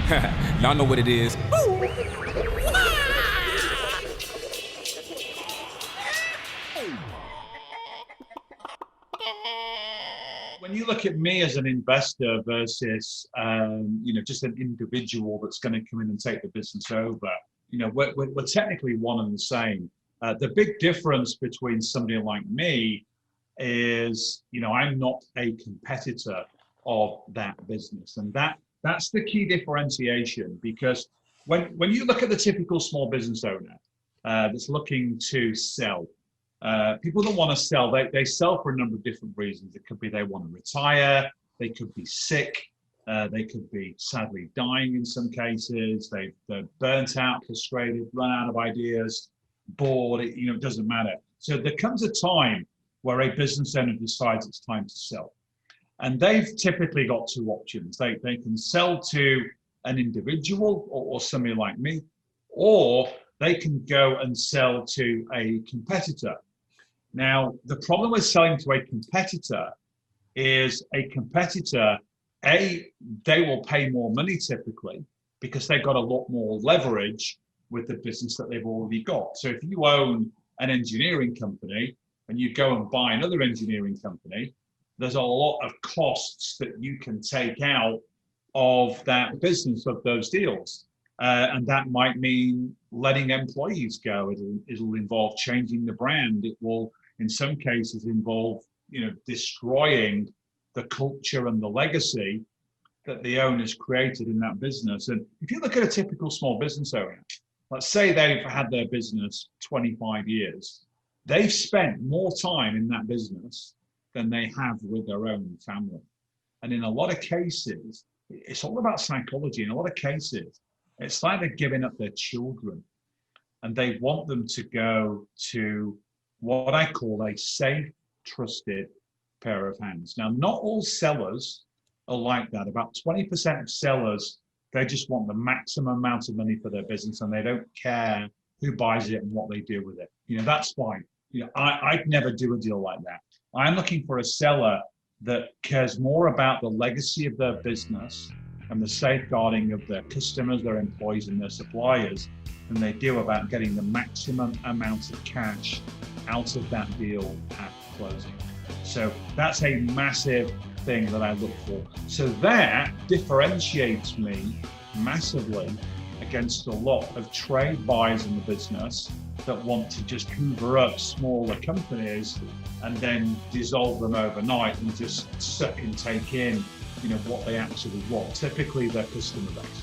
Y'all know what it is. When you look at me as an investor versus, just an individual that's going to come in and take the business over, we're technically one and the same. The big difference between somebody like me is, I'm not a competitor of that business, and that's the key differentiation. Because when you look at the typical small business owner that's looking to sell, people that want to sell, they sell for a number of different reasons. It could be they want to retire, they could be sick, they could be sadly dying in some cases, they're burnt out, frustrated, run out of ideas, bored, it doesn't matter. So there comes a time where a business owner decides it's time to sell. And they've typically got two options. They can sell to an individual or somebody like me, or they can go and sell to a competitor. Now, the problem with selling to a competitor is a competitor, they will pay more money typically because they've got a lot more leverage with the business that they've already got. So if you own an engineering company and you go and buy another engineering company, there's a lot of costs that you can take out of that business, of those deals. And that might mean letting employees go. It'll involve changing the brand. It will, in some cases, involve, destroying the culture and the legacy that the owners created in that business. And if you look at a typical small business owner, let's say they've had their business 25 years, they've spent more time in that business than they have with their own family. And in a lot of cases, it's all about psychology. In a lot of cases, it's like they're giving up their children and they want them to go to what I call a safe, trusted pair of hands. Now, not all sellers are like that. About 20% of sellers, they just want the maximum amount of money for their business and they don't care who buys it and what they do with it. That's fine. I'd never do a deal like that. I'm looking for a seller that cares more about the legacy of their business and the safeguarding of their customers, their employees, and their suppliers than they do about getting the maximum amount of cash out of that deal at closing. So that's a massive thing that I look for. So that differentiates me massively against a lot of trade buyers in the business that want to just hoover up smaller companies and then dissolve them overnight and just suck and take in, what they actually want, typically their customer base.